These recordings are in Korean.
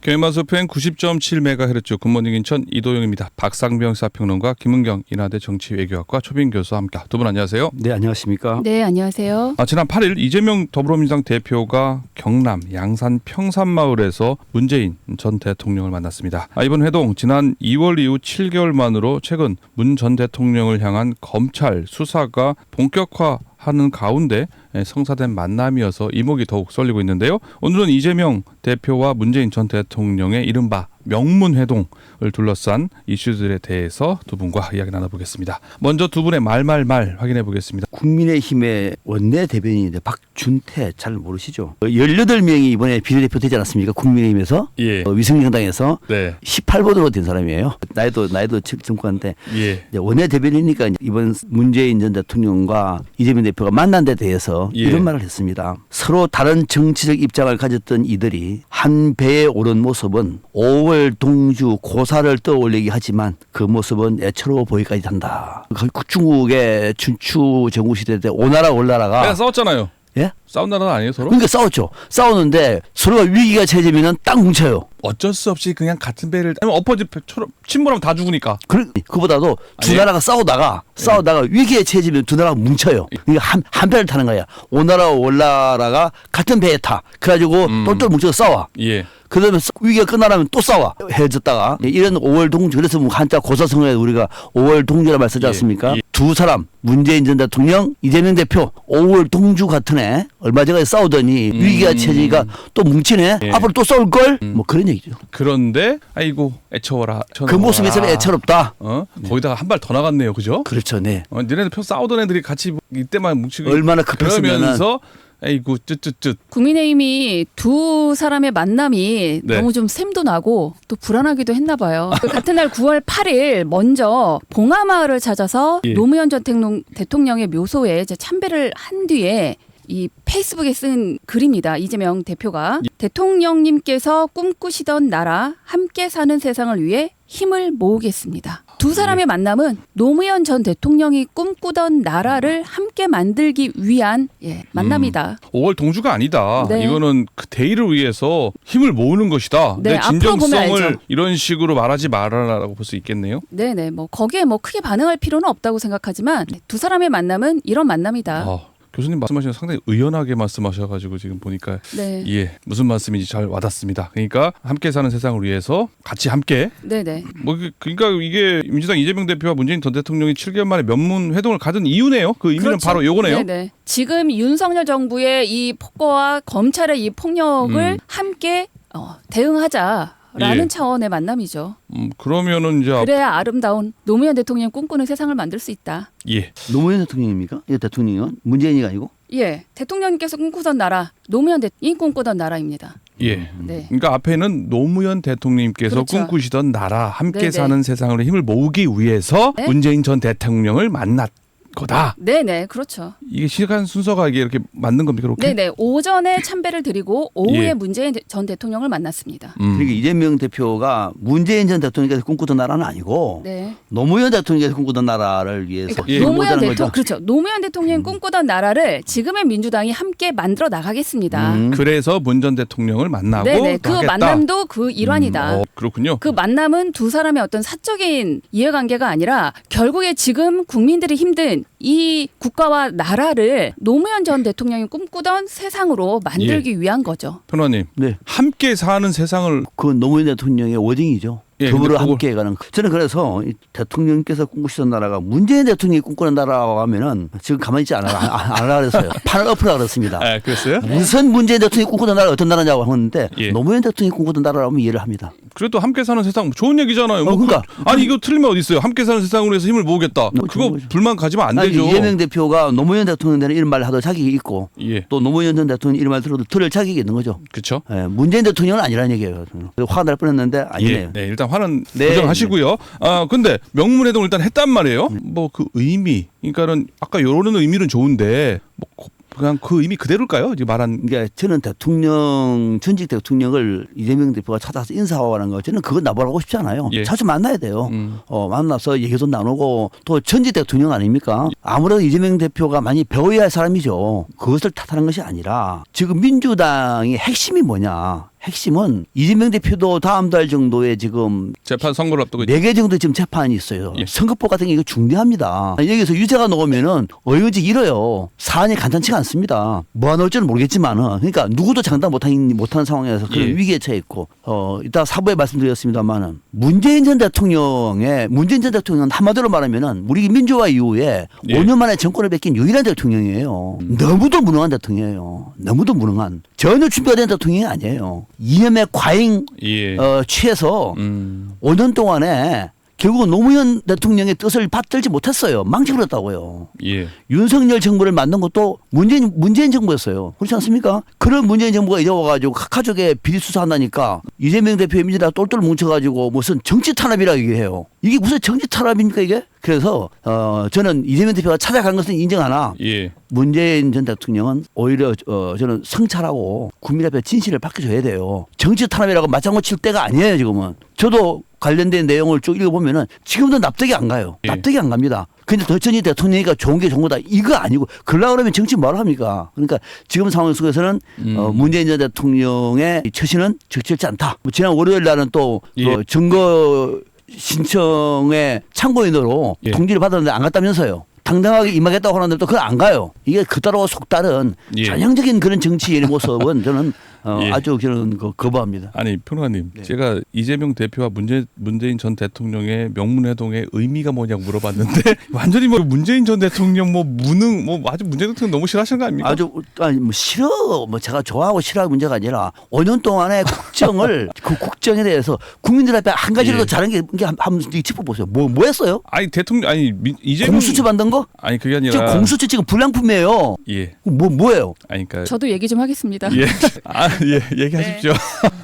게임마스 FM 90.7MHz 굿모닝 인천 이도영입니다. 박상병 사평론가 김은경 인하대 정치외교학과 초빙 교수와 함께 두 분 안녕하세요. 네, 안녕하십니까? 네, 안녕하세요. 지난 8일 이재명 더불어민주당 대표가 경남 양산 평산마을에서 문재인 전 대통령을 만났습니다. 이번 회동 지난 2월 이후 7개월 만으로 최근 문 전 대통령을 향한 검찰 수사가 본격화하는 가운데 성사된 만남이어서 이목이 더욱 쏠리고 있는데요. 오늘은 이재명 대표와 문재인 전 대통령의 이른바 명문회동을 둘러싼 이슈들에 대해서 두 분과 이야기 나눠보겠습니다. 먼저 두 분의 말말말 확인해 보겠습니다. 국민의힘의 원내대변인인데 박준태 잘 모르시죠? 18명이 이번에 비례대표 되지 않았습니까? 국민의힘에서 예. 위성정당에서 네. 18번으로 된 사람이에요. 나이도 젊고한데 예. 원내대변인이니까 이번 문재인 전 대통령과 이재명 대표가 만난 데 대해서 예. 이런 말을 했습니다. 서로 다른 정치적 입장을 가졌던 이들이 한 배에 오른 모습은 5월 동주 고사를 떠올리게 하지만 그 모습은 애처로워 보이기까지 한다. 중국의 춘추 전국시대 때 오나라 올나라가 내가 싸웠잖아요. 예? 싸운 나라는 아니에요 서로? 그러니까 싸웠죠. 싸우는데 서로가 위기가 처해지면 딱 뭉쳐요. 어쩔 수 없이 그냥 같은 배를 엎어지처럼 침몰하면 다 죽으니까. 그보다도 두 아니, 나라가 싸우다가 위기에 처해지면 두 나라가 뭉쳐요. 그러니까 한 배를 타는 거야. 오나라와 올나라가 같은 배에 타. 그래가지고 똘똘 뭉쳐서 싸워. 예. 그다음에 위기가 끝나면 또 싸워. 헤어졌다가 이런 5월 동주. 그래서 뭐 한자 고사성어에 우리가 5월 동주라 말 쓰지 않습니까? 예. 두 사람 문재인 전 대통령 이재명 대표 5월 동주 같은 애 얼마 전에 싸우더니 위기가 처지니까 또 뭉치네. 예. 앞으로 또 싸울 걸? 뭐 그런 얘기죠. 그런데 아이고 애처워라. 그 모습에서는 애처롭다. 거기다가 한 발 더 나갔네요, 그죠? 그렇죠, 네. 니네들 표 싸우던 애들이 같이 이때만 뭉치고 얼마나 급했으면은. 그러면서 아이고 쯧쯧쯧. 국민의힘이 두 사람의 만남이 네. 너무 좀 샘도 나고 또 불안하기도 했나 봐요. 같은 날 9월 8일 먼저 봉하마을을 찾아서 예. 노무현 전 대통령의 묘소에 이제 참배를 한 뒤에 이 페이스북에 쓴 글입니다. 이재명 대표가 대통령님께서 꿈꾸시던 나라 함께 사는 세상을 위해 힘을 모으겠습니다. 두 사람의 만남은 노무현 전 대통령이 꿈꾸던 나라를 함께 만들기 위한 만남이다. 5월 동주가 아니다. 네. 이거는 그 대의를 위해서 힘을 모으는 것이다. 네, 내 앞으로 보면 진정성을 알죠. 이런 식으로 말하지 말아라라고 볼 수 있겠네요. 네네, 뭐 거기에 뭐 크게 반응할 필요는 없다고 생각하지만 두 사람의 만남은 이런 만남이다. 교수님 말씀하시는 상당히 의연하게 말씀하셔가지고 지금 보니까 네. 예 무슨 말씀인지 잘 와닿습니다. 그러니까 함께 사는 세상을 위해서 같이 함께 네네. 뭐 그러니까 이게 민주당 이재명 대표와 문재인 전 대통령이 7개월 만에 명문 회동을 가진 이유네요. 그 의미는 그렇죠. 바로 요거네요. 네네. 지금 윤석열 정부의 이 폭거와 검찰의 이 폭력을 함께 대응하자라는 예. 차원의 만남이죠. 그러면은 이제 그래야 아름다운 노무현 대통령 꿈꾸는 세상을 만들 수 있다. 예. 노무현 대통령입니까? 이 대통령은 문재인이가 아니고? 예, 대통령님께서 꿈꾸던 나라, 노무현 대통령이 꿈꾸던 나라입니다. 예. 네. 그러니까 앞에는 노무현 대통령님께서 그렇죠. 꿈꾸시던 나라 함께 네네. 사는 세상으로 힘을 모으기 위해서 네? 문재인 전 대통령을 만났 거다. 네네, 그렇죠. 이게 시간 순서가 이게 이렇게 맞는 겁니까? 그렇게? 네네, 오전에 참배를 드리고 오후에 예. 문재인 전 대통령을 만났습니다. 그러니까 이재명 대표가 문재인 전 대통령께서 꿈꾸던 나라는 아니고 네. 노무현 대통령께서 꿈꾸던 나라를 위해서 그러니까 예. 노무현 거죠. 대통령 그렇죠. 노무현 대통령이 꿈꾸던 나라를 지금의 민주당이 함께 만들어 나가겠습니다. 그래서 문 전 대통령을 만나고 네네, 또 그 하겠다. 만남도 그 일환이다. 그렇군요. 그 만남은 두 사람의 어떤 사적인 이해관계가 아니라 결국에 지금 국민들이 힘든 이 국가와 나라를 노무현 전 대통령이 꿈꾸던 세상으로 만들기 위한 거죠. 변호사님, 네. 함께 사는 세상을 그건 노무현 대통령의 워딩이죠. 예, 더불어 근데 그걸- 함께 가는. 저는 그래서 이 대통령께서 꿈꾸시던 나라가 문재인 대통령이 꿈꾸는 나라라고 하면은 지금 가만히 있지 않으라 그랬어요. 판을 엎으라 그랬습니다. 그랬어요? 무슨 문재인 대통령이 꿈꾸던 나라가 어떤 나라냐고 하는데 예. 노무현 대통령이 꿈꾸던 나라라면 이해를 합니다. 그래도 함께 사는 세상 좋은 얘기잖아요. 뭐 그러니까. 아니 이거 틀리면 어디 있어요? 함께 사는 세상으로 해서 힘을 모으겠다. 뭐 그거 좋은 거죠. 불만 가지면 안 아니, 되죠. 이재명 대표가 노무현 대통령 되는 이런 말을 하도 자격이 있고 예, 또 노무현 전 대통령 이런 말 들어도 들을 자격이 있는 거죠. 그렇죠. 예, 문재인 대통령은 아니라는 얘기예요. 화가 날 뻔했는데 아니네요. 예, 네, 일단 화는 네. 고정하시고요. 근데 명문회동 일단 했단 말이에요. 뭐 그 의미, 그러니까는 아까 이런 의미는 좋은데 뭐 그냥 그 의미 그대로일까요? 이제 말한 그러니까 저는 전직 대통령을 이재명 대표가 찾아서 인사하는 거 저는 그건 나보라고 싶지 않아요. 예. 자주 만나야 돼요. 만나서 얘기도 나누고 또 전직 대통령 아닙니까? 아무래도 이재명 대표가 많이 배워야 할 사람이죠. 그것을 탓하는 것이 아니라 지금 민주당의 핵심이 뭐냐. 핵심은 이재명 대표도 다음 달 정도에 지금 재판 선고를 앞두고 4개 정도 지금 재판이 있어요. 예. 선거법 같은 게 이거 중대합니다. 여기서 유죄가 나오면은 어이없이 잃어요. 사안이 간단치가 않습니다. 뭐가 나올지는 모르겠지만은 그러니까 누구도 장담 못하는 상황에서 그런 예. 위기에 처해 있고 이따 사부에 말씀드렸습니다만은 문재인 전 대통령은 한마디로 말하면은 우리 민주화 이후에 예. 5년 만에 정권을 뺏긴 유일한 대통령이에요. 너무도 무능한 대통령이에요. 너무도 무능한. 전혀 준비가 된 대통령이 아니에요. 이념의 과잉 예. 취해서 5년 동안에 결국은 노무현 대통령의 뜻을 받들지 못했어요. 망쳐버렸다고요. 예. 윤석열 정부를 만든 것도 문재인 정부였어요. 그렇지 않습니까? 그런 문재인 정부가 이제 와가지고 가족의 비리 수사한다니까 이재명 대표의 민주당 똘똘 뭉쳐가지고 무슨 정치 탄압이라고 얘기해요. 이게 무슨 정치 탄압입니까 이게? 그래서 저는 이재명 대표가 찾아간 것은 인정하나 예. 문재인 전 대통령은 오히려 저는 성찰하고 국민 앞에 진실을 밝혀줘야 돼요. 정치 탄압이라고 맞장구 칠 때가 아니에요 지금은. 저도 관련된 내용을 쭉 읽어보면은 지금도 납득이 안 가요. 예. 납득이 안 갑니다. 근데 도전이 대통령이니까 좋은 게 좋은 거다. 이거 아니고 그러려고 그러면 정치 뭐라 합니까? 그러니까 지금 상황 속에서는 문재인 전 대통령의 처신은 적절치 않다. 지난 월요일 날은 또 예. 증거 신청의 참고인으로 예. 통지를 받았는데 안 갔다면서요. 당당하게 임하겠다고 하는데 또 그걸 안 가요. 이게 그따로 속다른 예. 전형적인 그런 정치인의 모습은 저는 예. 아주 저는 거부합니다. 아니 평론가님, 네. 제가 이재명 대표와 문재인 전 대통령의 명문회동의 의미가 뭐냐고 물어봤는데 완전히 뭐 문재인 전 대통령 뭐 무능 뭐 아주 문재인 대통령 너무 싫어하시는 거 아닙니까? 아주 뭐 싫어 뭐 제가 좋아하고 싫어하는 문제가 아니라 5년 동안의 국정을 그 국정에 대해서 국민들 앞에 한 가지라도 예. 잘한 게 한번 짚어보세요. 뭐 했어요? 아니 대통령 아니 이재명 공수처 만든 거? 아니 그게 아니라 지금 공수처 지금 불량품이에요. 예. 뭐예요? 아니 그러니까 저도 얘기 좀 하겠습니다. 예. 예, 얘기하십시오.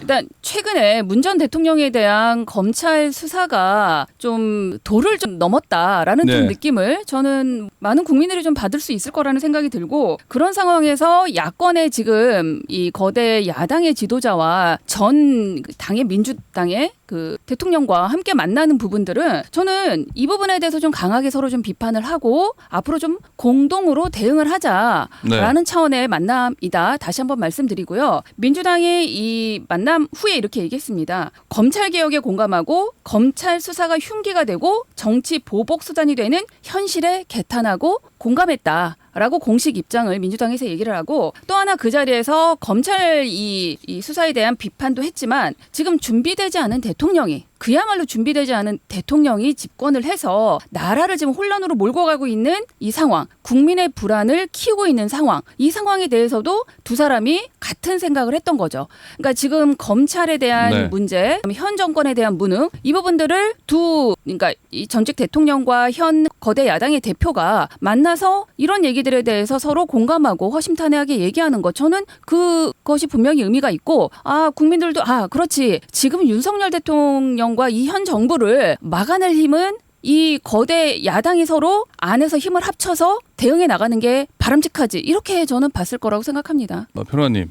일단 최근에 문 전 대통령에 대한 검찰 수사가 좀 도를 좀 넘었다라는 네. 좀 느낌을 저는 많은 국민들이 좀 받을 수 있을 거라는 생각이 들고, 그런 상황에서 야권의 지금 이 거대 야당의 지도자와 전 당의 민주당의 그 대통령과 함께 만나는 부분들은 저는 이 부분에 대해서 좀 강하게 서로 좀 비판을 하고 앞으로 좀 공동으로 대응을 하자라는 네. 차원의 만남이다. 다시 한번 말씀드리고요. 민주당의 이 만남 후에 이렇게 얘기했습니다. 검찰 개혁에 공감하고 검찰 수사가 흉기가 되고 정치 보복 수단이 되는 현실에 개탄하고 공감했다라고 공식 입장을 민주당에서 얘기를 하고, 또 하나 그 자리에서 검찰 이 수사에 대한 비판도 했지만 지금 준비되지 않은 대통령이, 그야말로 준비되지 않은 대통령이 집권을 해서 나라를 지금 혼란으로 몰고 가고 있는 이 상황, 국민의 불안을 키우고 있는 상황, 이 상황에 대해서도 두 사람이 같은 생각을 했던 거죠. 그러니까 지금 검찰에 대한 네. 문제, 현 정권에 대한 무능, 이 부분들을 그러니까 이 전직 대통령과 현 거대 야당의 대표가 만나서 이런 얘기들에 대해서 서로 공감하고 허심탄회하게 얘기하는 것, 저는 그것이 분명히 의미가 있고, 국민들도 그렇지, 지금 윤석열 대통령과 이 현 정부를 막아낼 힘은 이 거대 야당이 서로 안에서 힘을 합쳐서 대응해 나가는 게 바람직하지, 이렇게 저는 봤을 거라고 생각합니다. 평론가님,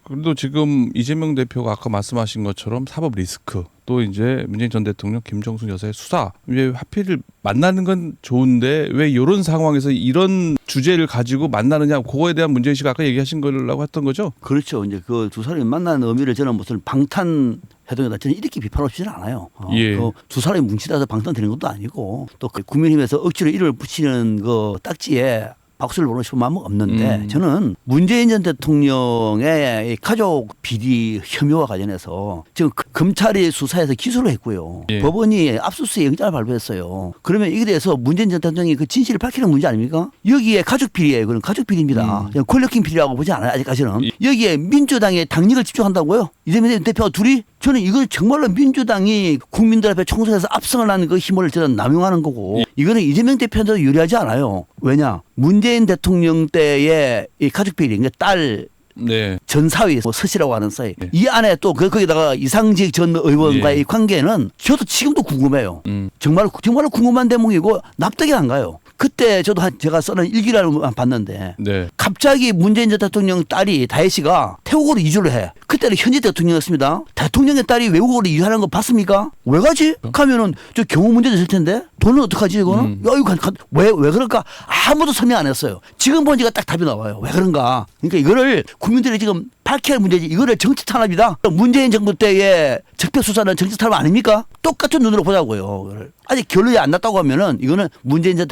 그래도 지금 이재명 대표가 아까 말씀하신 것처럼 사법 리스크, 또 이제 문재인 전 대통령, 김정숙 여사의 수사, 왜 하필 만나는 건 좋은데 왜 이런 상황에서 이런 주제를 가지고 만나느냐, 그거에 대한 문제의식 아까 얘기하신 거라고 했던 거죠? 그렇죠. 이제 그 두 사람이 만나는 의미를 저는 무슨 방탄 해동이다. 저는 이렇게 비판하고 싶지는 않아요. 예. 두 사람이 뭉치다서 방탄되는 것도 아니고, 또 국민힘에서 억지로 이름을 붙이는 그 딱지에 박수를 보내고 싶은 마음은 없는데, 저는 문재인 전 대통령의 가족 비리 혐의와 관련해서 지금 검찰이 수사해서 기소를 했고요. 예. 법원이 압수수색 영장을 발부했어요. 그러면 이게 대해서 문재인 전 대통령이 그 진실을 밝히는 문제 아닙니까? 여기에 가족 비리예요. 그건 가족 비리입니다. 그냥 권력형 비리라고 보지 않아요. 아직까지는. 여기에 민주당의 당력을 집중한다고요? 이재명 대표와 둘이? 저는 이거 정말로 민주당이 국민들 앞에 총선에서 압승을 하는 그 힘을 저는 남용하는 거고, 이거는 이재명 대표한테도 유리하지 않아요. 왜냐? 문재인 대통령 때의 이 가족 비리, 그러니까 딸 네. 전 사위, 서씨라고 하는 사이, 이 안에 또 거기다가 이상직 전 의원과의 관계는 저도 지금도 궁금해요. 정말로 궁금한 대목이고 납득이 안 가요. 그때 저도 제가 써는 일기를 봤는데, 네. 갑자기 문재인 전 대통령 딸이 다혜 씨가 태국으로 이주를 해. 그때는 현직 대통령이었습니다. 대통령의 딸이 외국으로 이주하는 거 봤습니까? 왜 가지? 가면은 저 경호 문제도 있을 텐데 돈은 어떡하지 이거는? 야, 이거 왜 그럴까? 아무도 설명 안 했어요. 지금 보니까 딱 답이 나와요. 왜 그런가? 그러니까 이거를 국민들이 지금 밝혀야 할 문제지. 이거를 정치 탄압이다. 문재인 정부 때의 적폐 수사는 정치 탄압 아닙니까? 똑같은 눈으로 보자고요. 이거를. 아직 결론이 안 났다고 하면은 이거는 문재인 전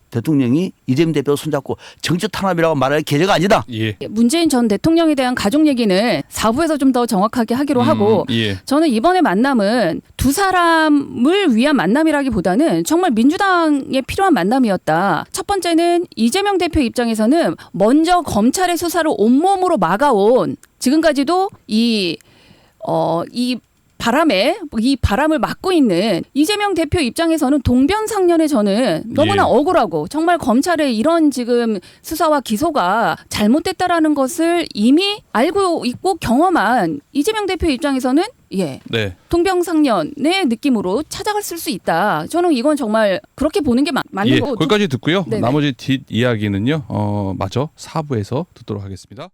대통령이 이재명 대표 손잡고 정치 탄압이라고 말할 계제가 아니다. 예. 문재인 전 대통령에 대한 가족 얘기는 4부에서 좀 더 정확하게 하기로 하고 예. 저는 이번에 만남은 두 사람을 위한 만남이라기보다는 정말 민주당에 필요한 만남이었다. 첫 번째는 이재명 대표 입장에서는 먼저 검찰의 수사를 온몸으로 막아온 지금까지도 이 바람을 막고 있는 이재명 대표 입장에서는 동변상련에 저는 너무나 예. 억울하고 정말 검찰의 이런 지금 수사와 기소가 잘못됐다라는 것을 이미 알고 있고 경험한 이재명 대표 입장에서는 예. 네. 동병상련의 느낌으로 찾아갔을 수 있다. 저는 이건 정말 그렇게 보는 게 맞는 예. 거고. 거기까지 듣고요. 네네. 나머지 뒷 이야기는요. 마저 4부에서 듣도록 하겠습니다.